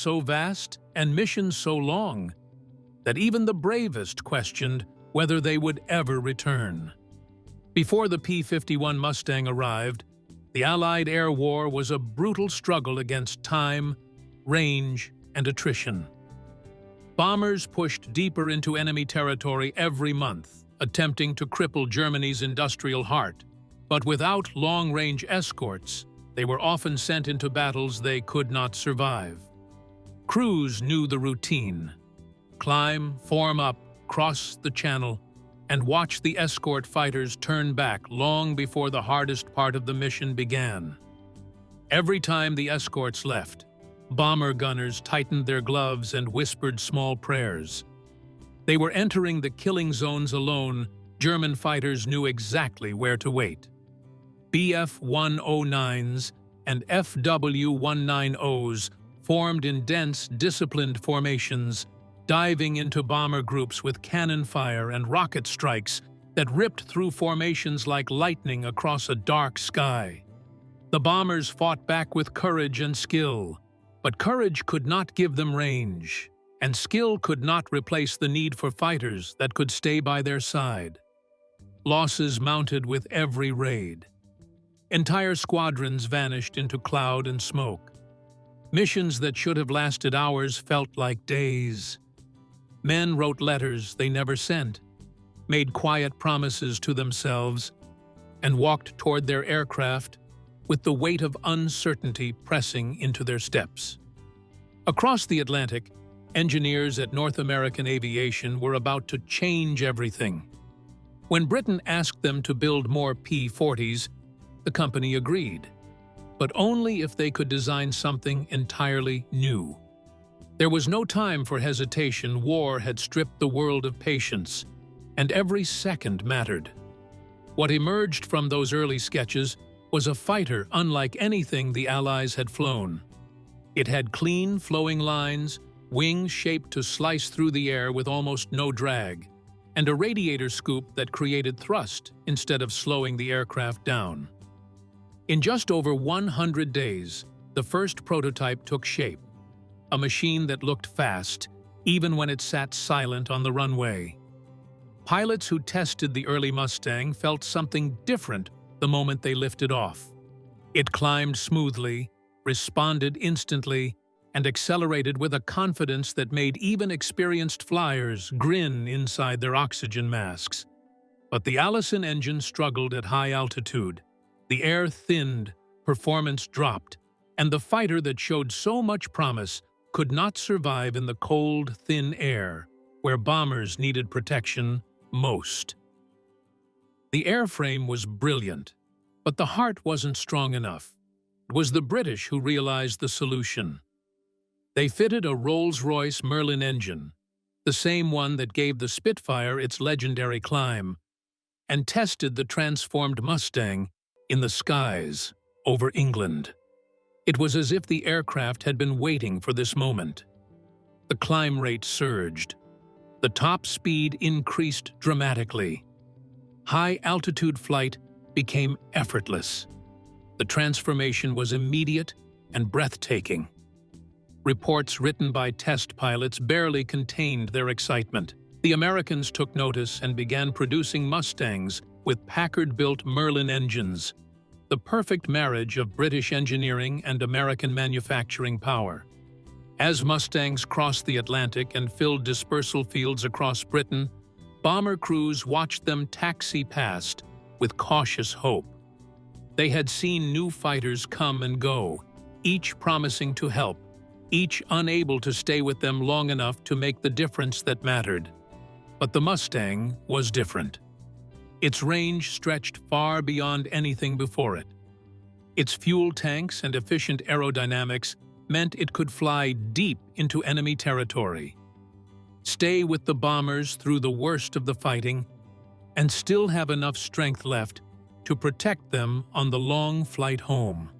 so vast and missions so long that even the bravest questioned whether they would ever return. Before the P-51 Mustang arrived, the Allied air war was a brutal struggle against time, range, and attrition. Bombers pushed deeper into enemy territory every month, attempting to cripple Germany's industrial heart. But without long-range escorts, they were often sent into battles they could not survive. Crews knew the routine: climb, form up, cross the channel, and watch the escort fighters turn back long before the hardest part of the mission began. Every time the escorts left, bomber gunners tightened their gloves and whispered small prayers. They were entering the killing zones alone. German fighters knew exactly where to wait. Bf-109s and FW-190s formed in dense, disciplined formations, diving into bomber groups with cannon fire and rocket strikes that ripped through formations like lightning across a dark sky. The bombers fought back with courage and skill, but courage could not give them range, and skill could not replace the need for fighters that could stay by their side. Losses mounted with every raid. Entire squadrons vanished into cloud and smoke. Missions that should have lasted hours felt like days. Men wrote letters they never sent, made quiet promises to themselves, and walked toward their aircraft with the weight of uncertainty pressing into their steps. Across the Atlantic, engineers at North American Aviation were about to change everything. When Britain asked them to build more P-40s, the company agreed, but only if they could design something entirely new. There was no time for hesitation. War had stripped the world of patience, and every second mattered. What emerged from those early sketches was a fighter unlike anything the Allies had flown. It had clean, flowing lines, wings shaped to slice through the air with almost no drag, and a radiator scoop that created thrust instead of slowing the aircraft down. In just over 100 days, the first prototype took shape, a machine that looked fast, even when it sat silent on the runway. Pilots who tested the early Mustang felt something different the moment they lifted off. It climbed smoothly, responded instantly, and accelerated with a confidence that made even experienced flyers grin inside their oxygen masks. But the Allison engine struggled at high altitude. The air thinned, performance dropped, and the fighter that showed so much promise could not survive in the cold, thin air, where bombers needed protection most. The airframe was brilliant, but the heart wasn't strong enough. It was the British who realized the solution. They fitted a Rolls-Royce Merlin engine, the same one that gave the Spitfire its legendary climb, and tested the transformed Mustang in the skies over England. It was as if the aircraft had been waiting for this moment. The climb rate surged. The top speed increased dramatically. High-altitude flight became effortless. The transformation was immediate and breathtaking. Reports written by test pilots barely contained their excitement. The Americans took notice and began producing Mustangs with Packard-built Merlin engines, the perfect marriage of British engineering and American manufacturing power. As Mustangs crossed the Atlantic and filled dispersal fields across Britain, bomber crews watched them taxi past with cautious hope. They had seen new fighters come and go, each promising to help, each unable to stay with them long enough to make the difference that mattered. But the Mustang was different. Its range stretched far beyond anything before it. Its fuel tanks and efficient aerodynamics meant it could fly deep into enemy territory, stay with the bombers through the worst of the fighting, and still have enough strength left to protect them on the long flight home.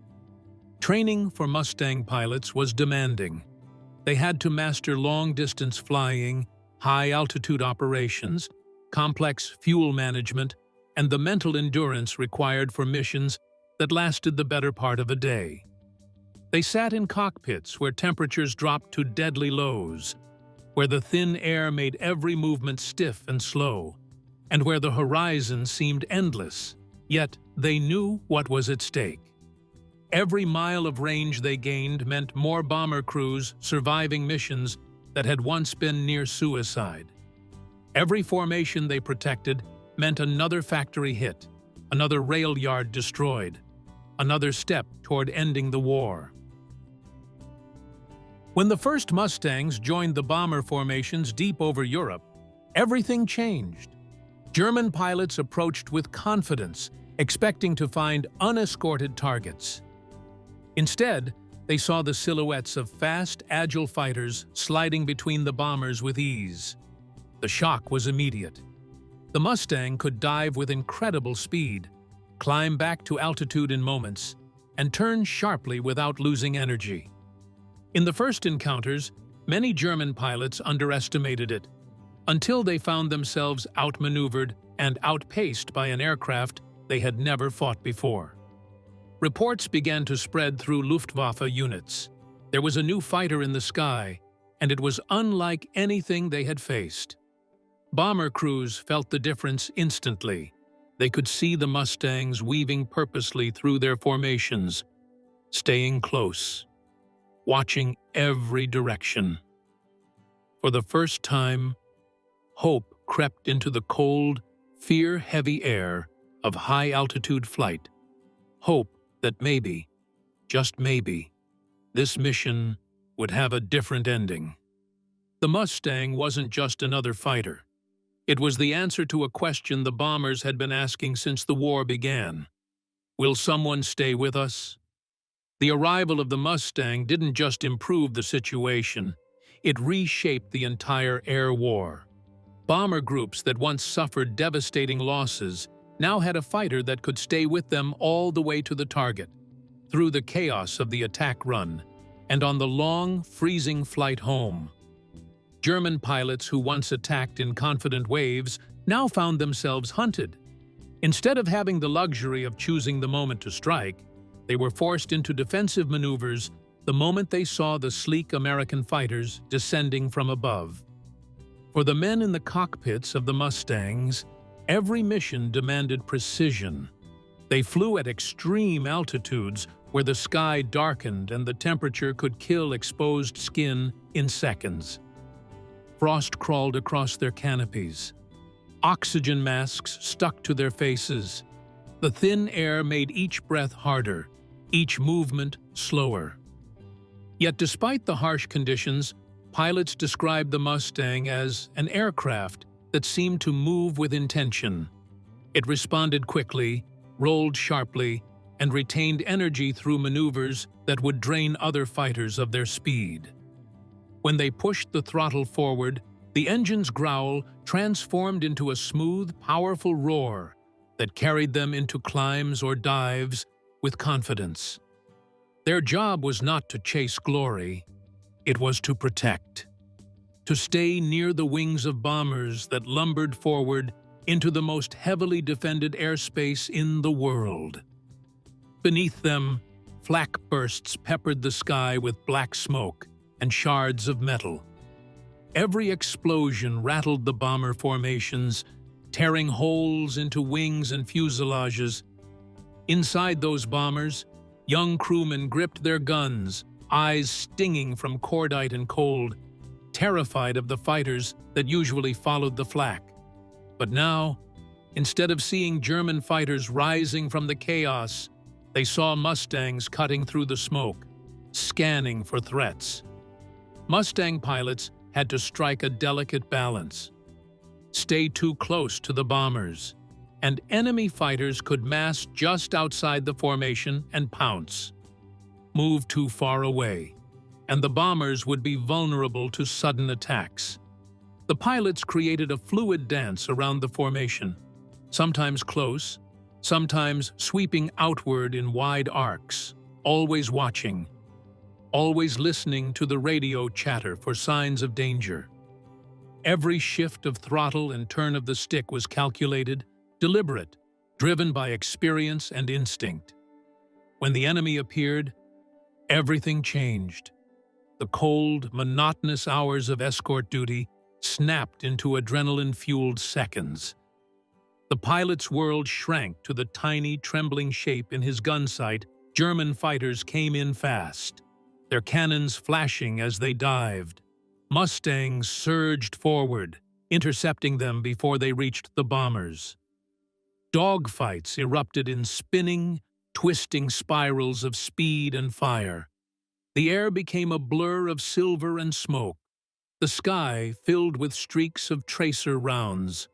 Training for Mustang pilots was demanding. They had to master long-distance flying, high-altitude operations, complex fuel management, and the mental endurance required for missions that lasted the better part of a day. They sat in cockpits where temperatures dropped to deadly lows, where the thin air made every movement stiff and slow, and where the horizon seemed endless, yet they knew what was at stake. Every mile of range they gained meant more bomber crews surviving missions that had once been near suicide. Every formation they protected meant another factory hit, another rail yard destroyed, another step toward ending the war. When the first Mustangs joined the bomber formations deep over Europe, everything changed. German pilots approached with confidence, expecting to find unescorted targets. Instead, they saw the silhouettes of fast, agile fighters sliding between the bombers with ease. The shock was immediate. The Mustang could dive with incredible speed, climb back to altitude in moments, and turn sharply without losing energy. In the first encounters, many German pilots underestimated it, until they found themselves outmaneuvered and outpaced by an aircraft they had never fought before. Reports began to spread through Luftwaffe units. There was a new fighter in the sky, and it was unlike anything they had faced. Bomber crews felt the difference instantly. They could see the Mustangs weaving purposely through their formations, staying close, watching every direction. For the first time, hope crept into the cold, fear-heavy air of high-altitude flight. Hope that maybe, just maybe, this mission would have a different ending. The Mustang wasn't just another fighter. It was the answer to a question the bombers had been asking since the war began. Will someone stay with us? The arrival of the Mustang didn't just improve the situation, it reshaped the entire air war. Bomber groups that once suffered devastating losses now had a fighter that could stay with them all the way to the target, through the chaos of the attack run, and on the long, freezing flight home. German pilots who once attacked in confident waves now found themselves hunted. Instead of having the luxury of choosing the moment to strike, they were forced into defensive maneuvers the moment they saw the sleek American fighters descending from above. For the men in the cockpits of the Mustangs, every mission demanded precision. They flew at extreme altitudes where the sky darkened and the temperature could kill exposed skin in seconds. Frost crawled across their canopies. Oxygen masks stuck to their faces. The thin air made each breath harder, each movement slower. Yet despite the harsh conditions, pilots described the Mustang as an aircraft that seemed to move with intention. It responded quickly, rolled sharply, and retained energy through maneuvers that would drain other fighters of their speed. When they pushed the throttle forward, the engine's growl transformed into a smooth, powerful roar that carried them into climbs or dives with confidence. Their job was not to chase glory, it was to protect. To stay near the wings of bombers that lumbered forward into the most heavily defended airspace in the world. Beneath them, flak bursts peppered the sky with black smoke and shards of metal. Every explosion rattled the bomber formations, tearing holes into wings and fuselages. Inside those bombers, young crewmen gripped their guns, eyes stinging from cordite and cold, terrified of the fighters that usually followed the flak. But now, instead of seeing German fighters rising from the chaos, they saw Mustangs cutting through the smoke, scanning for threats. Mustang pilots had to strike a delicate balance. Stay too close to the bombers, and enemy fighters could mass just outside the formation and pounce. Move too far away, and the bombers would be vulnerable to sudden attacks. The pilots created a fluid dance around the formation, sometimes close, sometimes sweeping outward in wide arcs, always watching, always listening to the radio chatter for signs of danger. Every shift of throttle and turn of the stick was calculated, deliberate, driven by experience and instinct. When the enemy appeared, Everything changed. The cold, monotonous hours of escort duty snapped into adrenaline-fueled seconds. The pilot's world shrank to the tiny, trembling shape in his gun sight. German fighters came in fast, their cannons flashing as they dived. Mustangs surged forward, intercepting them before they reached the bombers. Dogfights erupted in spinning, twisting spirals of speed and fire. The air became a blur of silver and smoke, the sky filled with streaks of tracer rounds.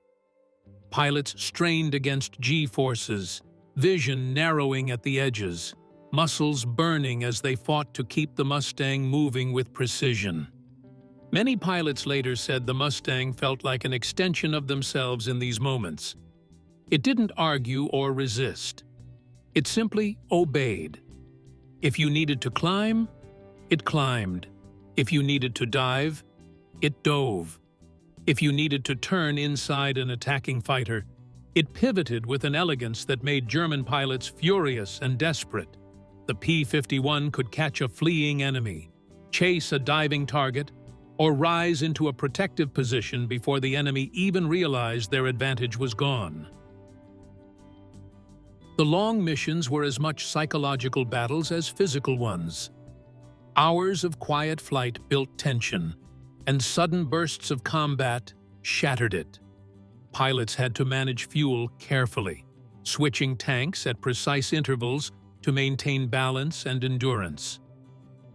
Pilots strained against G-forces, vision narrowing at the edges, muscles burning as they fought to keep the Mustang moving with precision. Many pilots later said the Mustang felt like an extension of themselves in these moments. It didn't argue or resist. It simply obeyed. If you needed to climb, it climbed. If you needed to dive, it dove. If you needed to turn inside an attacking fighter, it pivoted with an elegance that made German pilots furious and desperate. The P-51 could catch a fleeing enemy, chase a diving target, or rise into a protective position before the enemy even realized their advantage was gone. The long missions were as much psychological battles as physical ones. Hours of quiet flight built tension, and sudden bursts of combat shattered it. Pilots had to manage fuel carefully, switching tanks at precise intervals to maintain balance and endurance.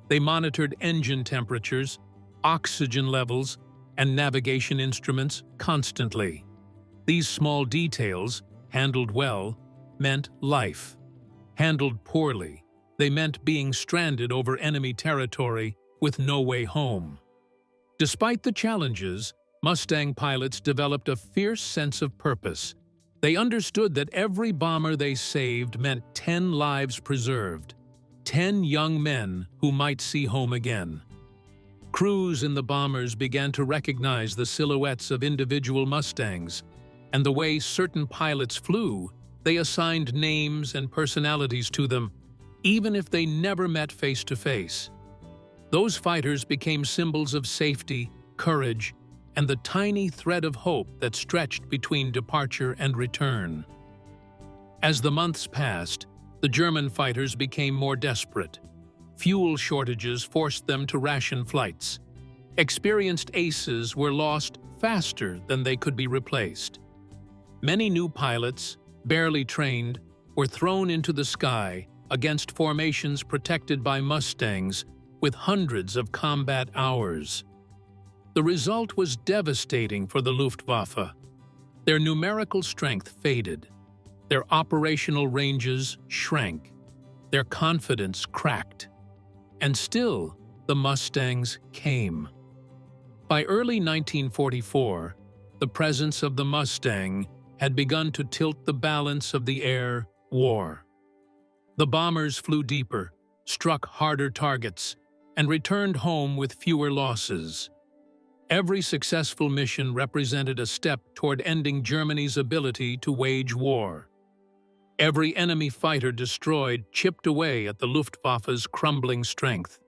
They monitored engine temperatures, oxygen levels, and navigation instruments constantly. These small details, handled well, meant life. Handled poorly, they meant being stranded over enemy territory with no way home. Despite the challenges, Mustang pilots developed a fierce sense of purpose. They understood that every bomber they saved meant 10 lives preserved, 10 young men who might see home again. Crews in the bombers began to recognize the silhouettes of individual Mustangs, and the way certain pilots flew, they assigned names and personalities to them, even if they never met face to face. Those fighters became symbols of safety, courage, and the tiny thread of hope that stretched between departure and return. As the months passed, the German fighters became more desperate. Fuel shortages forced them to ration flights. Experienced aces were lost faster than they could be replaced. Many new pilots, barely trained, were thrown into the sky against formations protected by Mustangs with hundreds of combat hours. The result was devastating for the Luftwaffe. Their numerical strength faded. Their operational ranges shrank. Their confidence cracked. And still, the Mustangs came. By early 1944, the presence of the Mustang had begun to tilt the balance of the air war. The bombers flew deeper, struck harder targets, and returned home with fewer losses. Every successful mission represented a step toward ending Germany's ability to wage war. Every enemy fighter destroyed chipped away at the Luftwaffe's crumbling strength.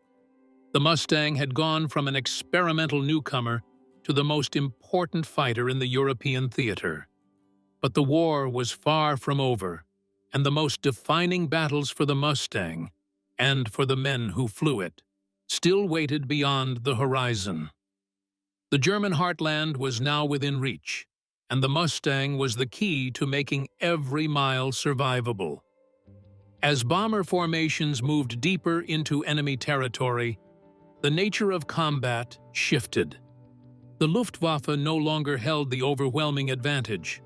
The Mustang had gone from an experimental newcomer to the most important fighter in the European theater. But the war was far from over, and the most defining battles for the Mustang, and for the men who flew it, still waited beyond the horizon. The German heartland was now within reach, and the Mustang was the key to making every mile survivable. As bomber formations moved deeper into enemy territory, the nature of combat shifted. The Luftwaffe no longer held the overwhelming advantage.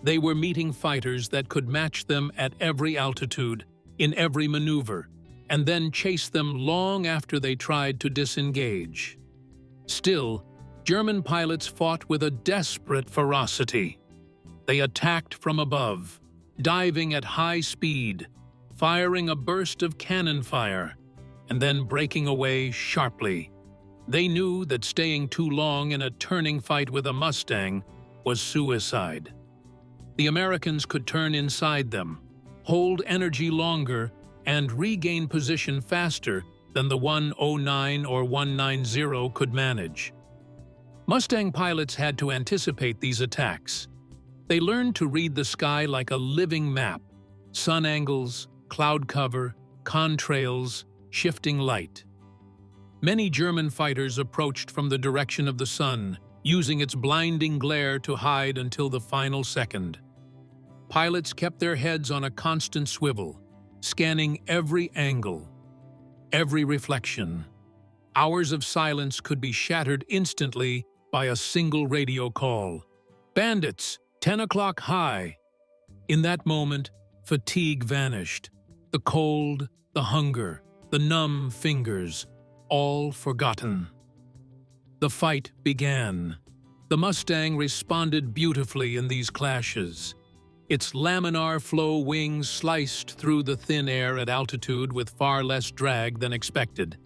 They were meeting fighters that could match them at every altitude, in every maneuver, and then chase them long after they tried to disengage. Still, German pilots fought with a desperate ferocity. They attacked from above, diving at high speed, firing a burst of cannon fire, and then breaking away sharply. They knew that staying too long in a turning fight with a Mustang was suicide. The Americans could turn inside them, hold energy longer, and regain position faster than the 109 or 190 could manage. Mustang pilots had to anticipate these attacks. They learned to read the sky like a living map: sun angles, cloud cover, contrails, shifting light. Many German fighters approached from the direction of the sun, using its blinding glare to hide until the final second. Pilots kept their heads on a constant swivel, scanning every angle, every reflection. Hours of silence could be shattered instantly by a single radio call. "Bandits, 10 o'clock high." In that moment, fatigue vanished. The cold, the hunger, the numb fingers, all forgotten. The fight began. The Mustang responded beautifully in these clashes. Its laminar flow wings sliced through the thin air at altitude with far less drag than expected.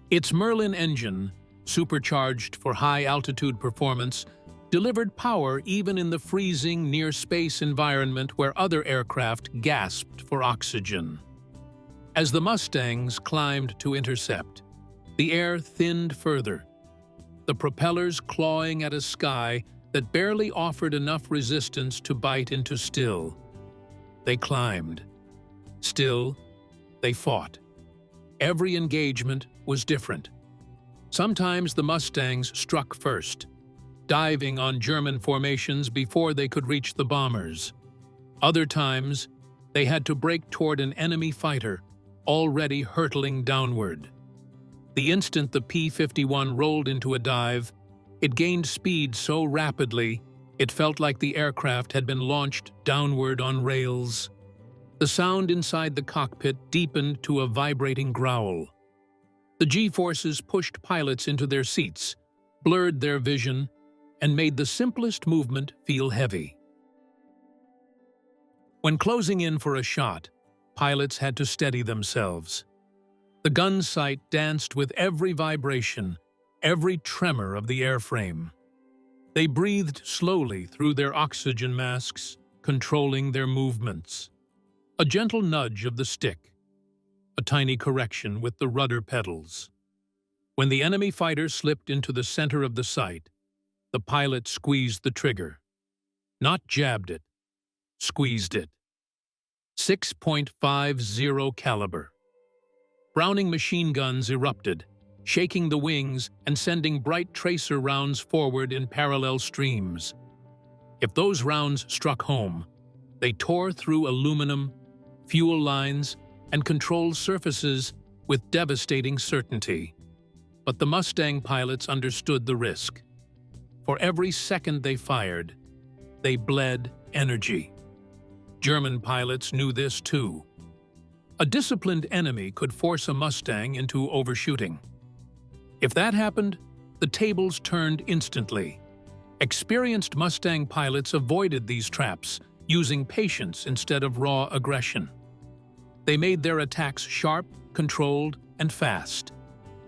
Its Merlin engine, supercharged for high-altitude performance, delivered power even in the freezing near-space environment where other aircraft gasped for oxygen. As the Mustangs climbed to intercept, the air thinned further, the propellers clawing at a sky that barely offered enough resistance to bite into still. They climbed. Still, they fought. Every engagement was different. Sometimes the Mustangs struck first, diving on German formations before they could reach the bombers. Other times, they had to break toward an enemy fighter already hurtling downward. The instant the P-51 rolled into a dive, it gained speed so rapidly it felt like the aircraft had been launched downward on rails. The sound inside the cockpit deepened to a vibrating growl. The G-forces pushed pilots into their seats, blurred their vision, and made the simplest movement feel heavy. When closing in for a shot, pilots had to steady themselves. The gun sight danced with every vibration, every tremor of the airframe. They breathed slowly through their oxygen masks, controlling their movements. A gentle nudge of the stick, a tiny correction with the rudder pedals. When the enemy fighter slipped into the center of the sight, the pilot squeezed the trigger. Not jabbed it, squeezed it. 6.50 caliber. Browning machine guns erupted, shaking the wings and sending bright tracer rounds forward in parallel streams. If those rounds struck home, they tore through aluminum, fuel lines, and control surfaces with devastating certainty. But the Mustang pilots understood the risk. For every second they fired, they bled energy. German pilots knew this too. A disciplined enemy could force a Mustang into overshooting. If that happened, the tables turned instantly. Experienced Mustang pilots avoided these traps, using patience instead of raw aggression. They made their attacks sharp, controlled, and fast.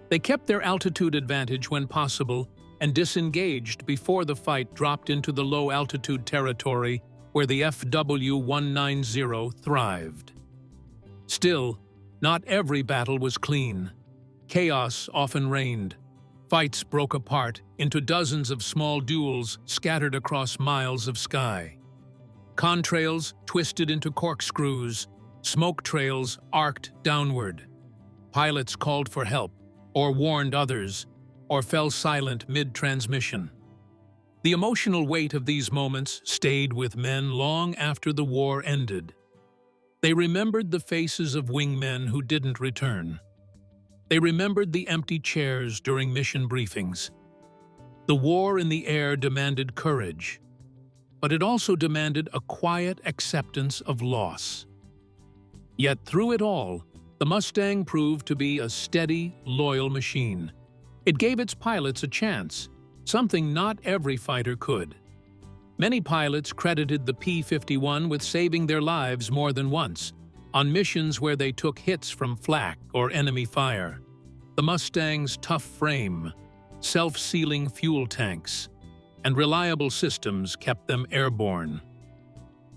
They kept their altitude advantage when possible and disengaged before the fight dropped into the low-altitude territory where the FW-190 thrived. Still, not every battle was clean. Chaos often reigned. Fights broke apart into dozens of small duels scattered across miles of sky. Contrails twisted into corkscrews, smoke trails arced downward. Pilots called for help, or warned others, or fell silent mid-transmission. The emotional weight of these moments stayed with men long after the war ended. They remembered the faces of wingmen who didn't return. They remembered the empty chairs during mission briefings. The war in the air demanded courage, but it also demanded a quiet acceptance of loss. Yet through it all, the Mustang proved to be a steady, loyal machine. It gave its pilots a chance, something not every fighter could. Many pilots credited the P-51 with saving their lives more than once, on missions where they took hits from flak or enemy fire. The Mustang's tough frame, self-sealing fuel tanks, and reliable systems kept them airborne.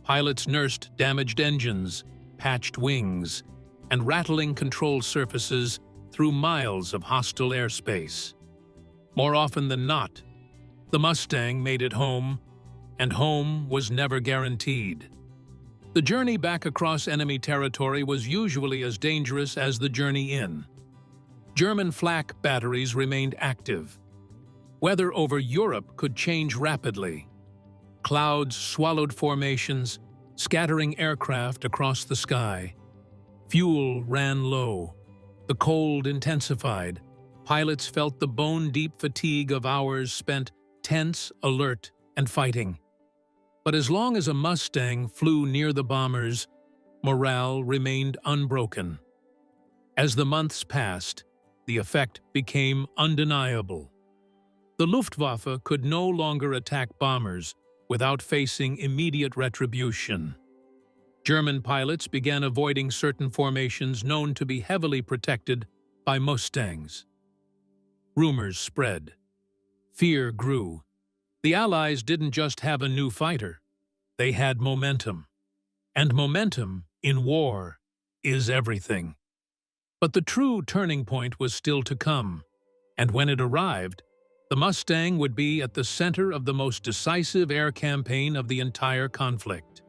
Pilots nursed damaged engines, patched wings, and rattling control surfaces through miles of hostile airspace. More often than not, the Mustang made it home, and home was never guaranteed. The journey back across enemy territory was usually as dangerous as the journey in. German flak batteries remained active. Weather over Europe could change rapidly. Clouds swallowed formations, scattering aircraft across the sky. Fuel ran low. The cold intensified. Pilots felt the bone-deep fatigue of hours spent tense, alert, and fighting. But as long as a Mustang flew near the bombers, morale remained unbroken. As the months passed, the effect became undeniable. The Luftwaffe could no longer attack bombers without facing immediate retribution. German pilots began avoiding certain formations known to be heavily protected by Mustangs. Rumors spread. Fear grew. The Allies didn't just have a new fighter, they had momentum. And momentum, in war, is everything. But the true turning point was still to come, and when it arrived, the Mustang would be at the center of the most decisive air campaign of the entire conflict.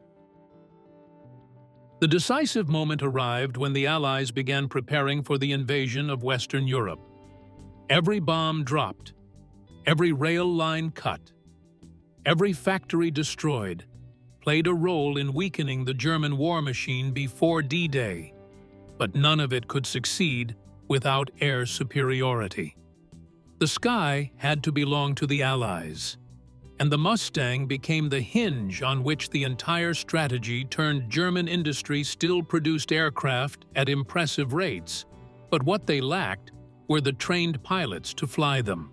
The decisive moment arrived when the Allies began preparing for the invasion of Western Europe. Every bomb dropped, every rail line cut, every factory destroyed, played a role in weakening the German war machine before D-Day, but none of it could succeed without air superiority. The sky had to belong to the Allies, and the Mustang became the hinge on which the entire strategy turned. German industry still produced aircraft at impressive rates, but what they lacked were the trained pilots to fly them.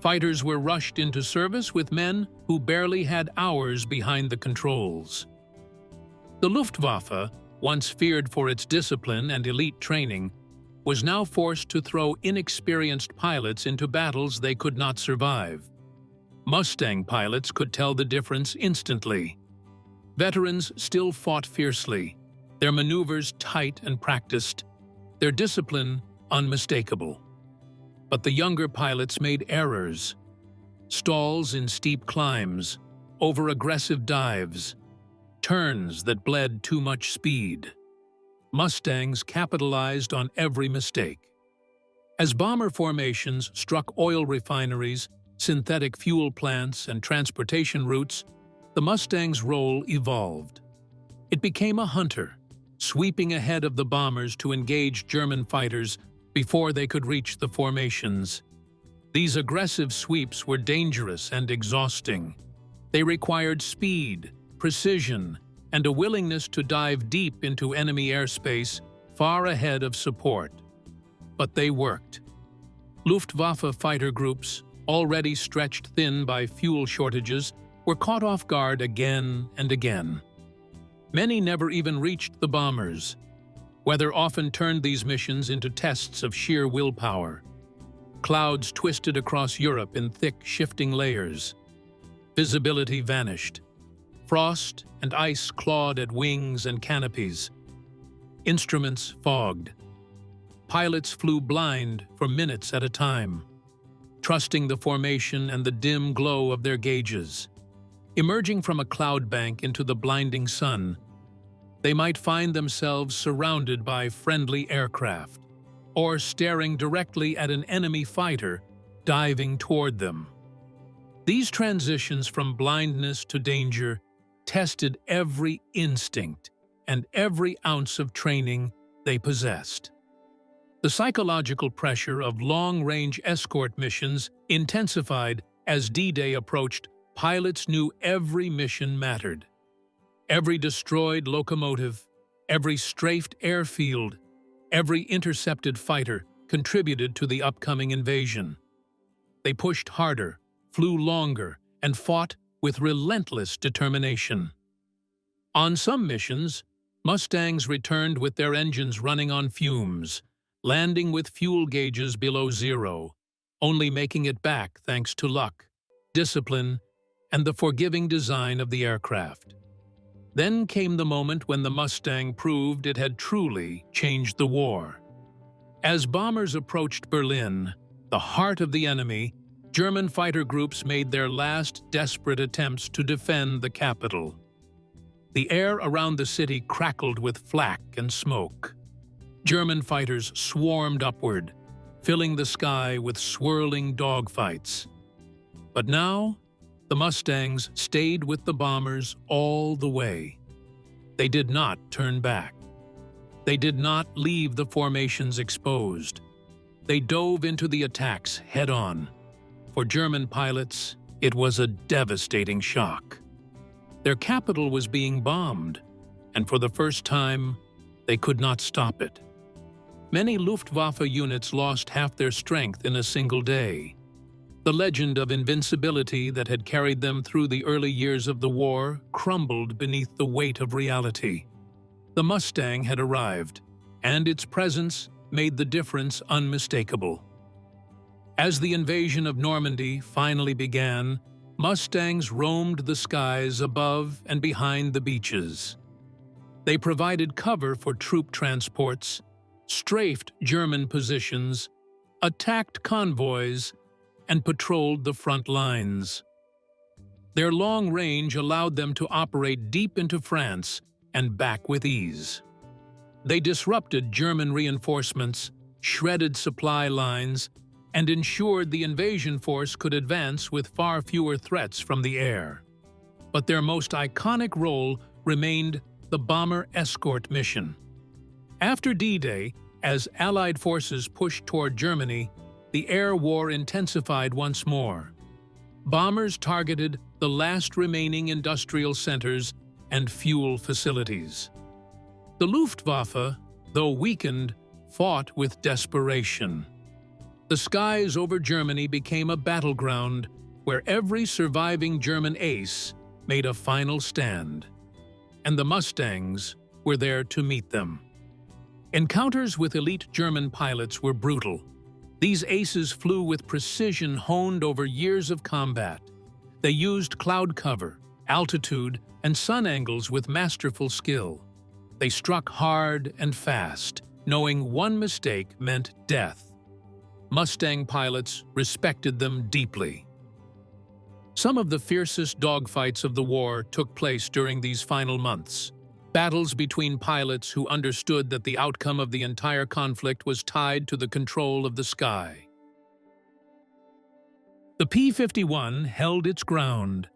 Fighters were rushed into service with men who barely had hours behind the controls. The Luftwaffe, once feared for its discipline and elite training, was now forced to throw inexperienced pilots into battles they could not survive. Mustang pilots could tell the difference instantly. Veterans still fought fiercely, their maneuvers tight and practiced, their discipline unmistakable. But the younger pilots made errors, stalls in steep climbs, over-aggressive dives, turns that bled too much speed. Mustangs capitalized on every mistake. As bomber formations struck oil refineries, synthetic fuel plants, and transportation routes, the Mustang's role evolved. It became a hunter, sweeping ahead of the bombers to engage German fighters before they could reach the formations. These aggressive sweeps were dangerous and exhausting. They required speed, precision, and a willingness to dive deep into enemy airspace far ahead of support. But they worked. Luftwaffe fighter groups, already stretched thin by fuel shortages, were caught off guard again and again. Many never even reached the bombers. Weather often turned these missions into tests of sheer willpower. Clouds twisted across Europe in thick, shifting layers. Visibility vanished. Frost and ice clawed at wings and canopies. Instruments fogged. Pilots flew blind for minutes at a time, trusting the formation and the dim glow of their gauges. Emerging from a cloud bank into the blinding sun, they might find themselves surrounded by friendly aircraft, or staring directly at an enemy fighter diving toward them. These transitions from blindness to danger tested every instinct and every ounce of training they possessed. The psychological pressure of long-range escort missions intensified as D-Day approached. Pilots knew every mission mattered. Every destroyed locomotive, every strafed airfield, every intercepted fighter contributed to the upcoming invasion. They pushed harder, flew longer, and fought with relentless determination. On some missions, Mustangs returned with their engines running on fumes, landing with fuel gauges below zero, only making it back thanks to luck, discipline, and the forgiving design of the aircraft. Then came the moment when the Mustang proved it had truly changed the war. As bombers approached Berlin, the heart of the enemy, German fighter groups made their last desperate attempts to defend the capital. The air around the city crackled with flak and smoke. German fighters swarmed upward, filling the sky with swirling dogfights. But now, the Mustangs stayed with the bombers all the way. They did not turn back. They did not leave the formations exposed. They dove into the attacks head-on. For German pilots, it was a devastating shock. Their capital was being bombed, and for the first time, they could not stop it. Many Luftwaffe units lost half their strength in a single day. The legend of invincibility that had carried them through the early years of the war crumbled beneath the weight of reality. The Mustang had arrived, and its presence made the difference unmistakable. As the invasion of Normandy finally began, Mustangs roamed the skies above and behind the beaches. They provided cover for troop transports, strafed German positions, attacked convoys, and patrolled the front lines. Their long range allowed them to operate deep into France and back with ease. They disrupted German reinforcements, shredded supply lines, and ensured the invasion force could advance with far fewer threats from the air. But their most iconic role remained the bomber escort mission. After D-Day, as Allied forces pushed toward Germany, the air war intensified once more. Bombers targeted the last remaining industrial centers and fuel facilities. The Luftwaffe, though weakened, fought with desperation. The skies over Germany became a battleground where every surviving German ace made a final stand, and the Mustangs were there to meet them. Encounters with elite German pilots were brutal. These aces flew with precision honed over years of combat. They used cloud cover, altitude, and sun angles with masterful skill. They struck hard and fast, knowing one mistake meant death. Mustang pilots respected them deeply. Some of the fiercest dogfights of the war took place during these final months. Battles between pilots who understood that the outcome of the entire conflict was tied to the control of the sky. The P-51 held its ground.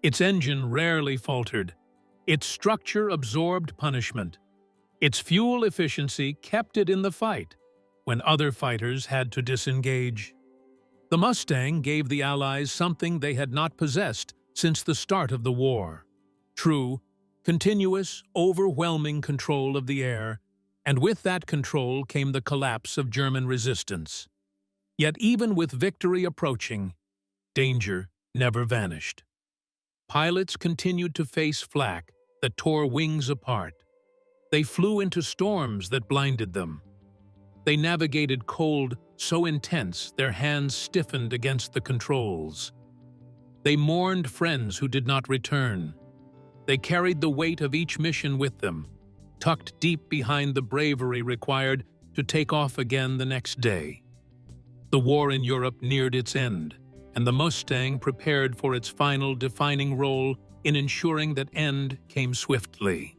Its engine rarely faltered. Its structure absorbed punishment. Its fuel efficiency kept it in the fight when other fighters had to disengage. The Mustang gave the Allies something they had not possessed since the start of the war. True, continuous, overwhelming control of the air, and with that control came the collapse of German resistance. Yet even with victory approaching, danger never vanished. Pilots continued to face flak that tore wings apart. They flew into storms that blinded them. They navigated cold so intense their hands stiffened against the controls. They mourned friends who did not return. They carried the weight of each mission with them, tucked deep behind the bravery required to take off again the next day. The war in Europe neared its end, and the Mustang prepared for its final defining role in ensuring that end came swiftly.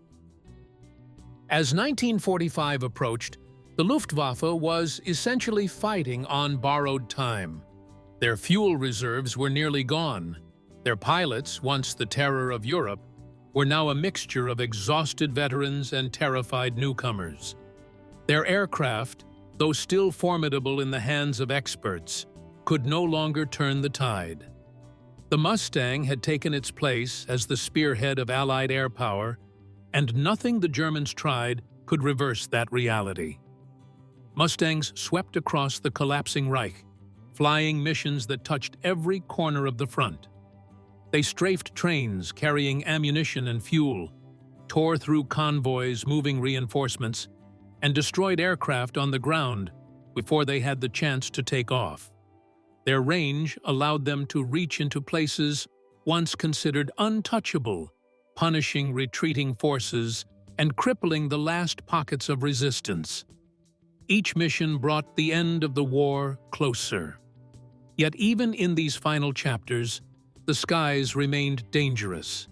As 1945 approached, the Luftwaffe was essentially fighting on borrowed time. Their fuel reserves were nearly gone. Their pilots, once the terror of Europe, were now a mixture of exhausted veterans and terrified newcomers. Their aircraft, though still formidable in the hands of experts, could no longer turn the tide. The Mustang had taken its place as the spearhead of Allied air power, and nothing the Germans tried could reverse that reality. Mustangs swept across the collapsing Reich, flying missions that touched every corner of the front. They strafed trains carrying ammunition and fuel, tore through convoys moving reinforcements, and destroyed aircraft on the ground before they had the chance to take off. Their range allowed them to reach into places once considered untouchable, punishing retreating forces and crippling the last pockets of resistance. Each mission brought the end of the war closer. Yet even in these final chapters, the skies remained dangerous.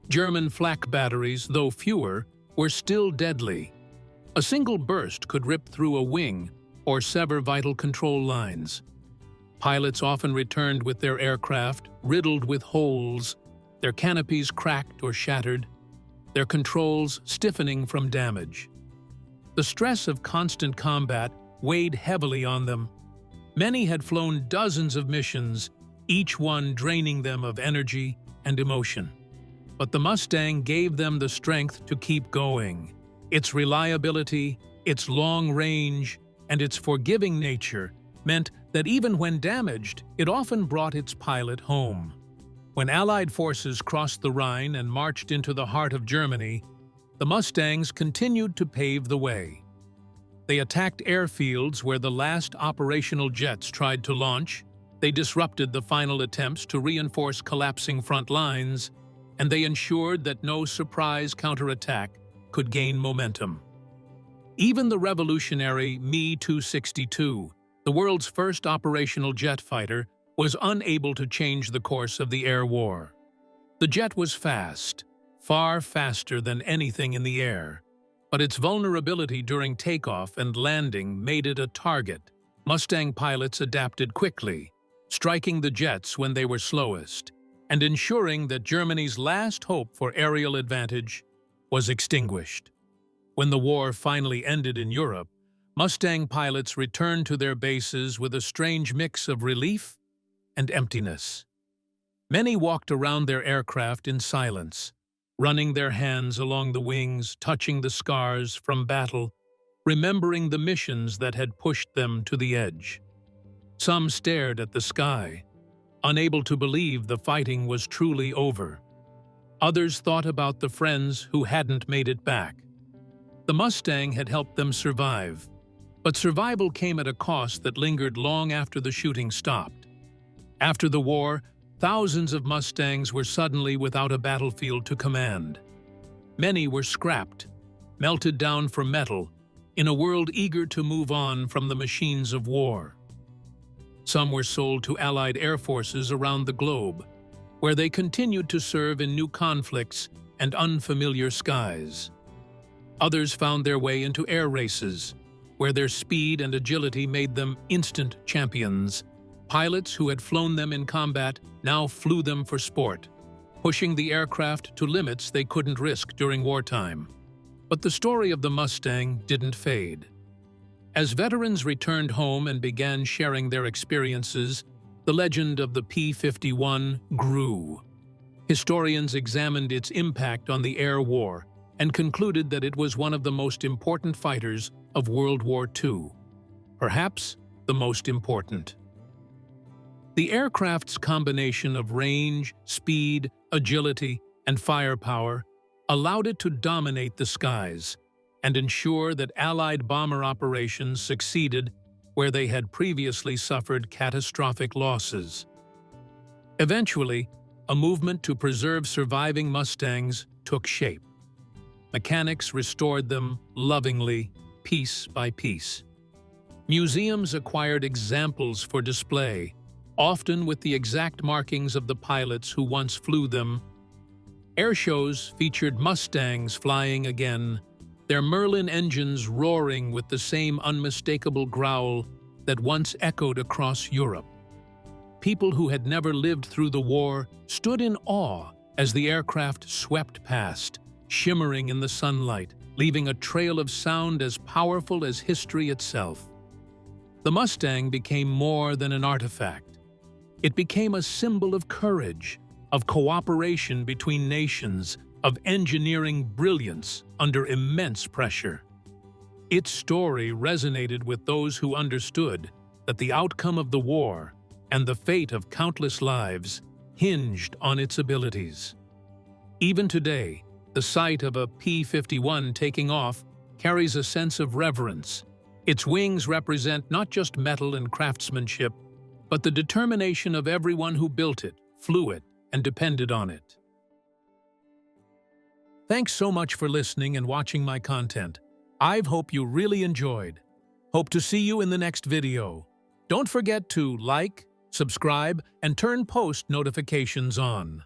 German flak batteries, though fewer, were still deadly. A single burst could rip through a wing or sever vital control lines. Pilots often returned with their aircraft riddled with holes, their canopies cracked or shattered, their controls stiffening from damage. The stress of constant combat weighed heavily on them. Many had flown dozens of missions, each one draining them of energy and emotion. But the Mustang gave them the strength to keep going. Its reliability, its long range, and its forgiving nature meant that even when damaged, it often brought its pilot home. When Allied forces crossed the Rhine and marched into the heart of Germany, the Mustangs continued to pave the way. They attacked airfields where the last operational jets tried to launch, they disrupted the final attempts to reinforce collapsing front lines, and they ensured that no surprise counterattack could gain momentum. Even the revolutionary Me-262, the world's first operational jet fighter, was unable to change the course of the air war. The jet was fast, far faster than anything in the air, but its vulnerability during takeoff and landing made it a target. Mustang pilots adapted quickly, striking the jets when they were slowest, and ensuring that Germany's last hope for aerial advantage was extinguished. When the war finally ended in Europe, Mustang pilots returned to their bases with a strange mix of relief and emptiness. Many walked around their aircraft in silence, running their hands along the wings, touching the scars from battle, remembering the missions that had pushed them to the edge. Some stared at the sky, unable to believe the fighting was truly over. Others thought about the friends who hadn't made it back. The Mustang had helped them survive, but survival came at a cost that lingered long after the shooting stopped. After the war, thousands of Mustangs were suddenly without a battlefield to command. Many were scrapped, melted down for metal, in a world eager to move on from the machines of war. Some were sold to Allied air forces around the globe, where they continued to serve in new conflicts and unfamiliar skies. Others found their way into air races, where their speed and agility made them instant champions. Pilots who had flown them in combat now flew them for sport, pushing the aircraft to limits they couldn't risk during wartime. But the story of the Mustang didn't fade. As veterans returned home and began sharing their experiences, the legend of the P-51 grew. Historians examined its impact on the air war and concluded that it was one of the most important fighters of World War II, perhaps the most important. The aircraft's combination of range, speed, agility, and firepower allowed it to dominate the skies and ensure that Allied bomber operations succeeded where they had previously suffered catastrophic losses. Eventually, a movement to preserve surviving Mustangs took shape. Mechanics restored them lovingly, piece by piece. Museums acquired examples for display, often with the exact markings of the pilots who once flew them. Air shows featured Mustangs flying again, their Merlin engines roaring with the same unmistakable growl that once echoed across Europe. People who had never lived through the war stood in awe as the aircraft swept past, shimmering in the sunlight, leaving a trail of sound as powerful as history itself. The Mustang became more than an artifact. It became a symbol of courage, of cooperation between nations, of engineering brilliance under immense pressure. Its story resonated with those who understood that the outcome of the war and the fate of countless lives hinged on its abilities. Even today, the sight of a P-51 taking off carries a sense of reverence. Its wings represent not just metal and craftsmanship, but the determination of everyone who built it, flew it, and depended on it. Thanks so much for listening and watching my content. I hope you really enjoyed. Hope to see you in the next video. Don't forget to like, subscribe, and turn post notifications on.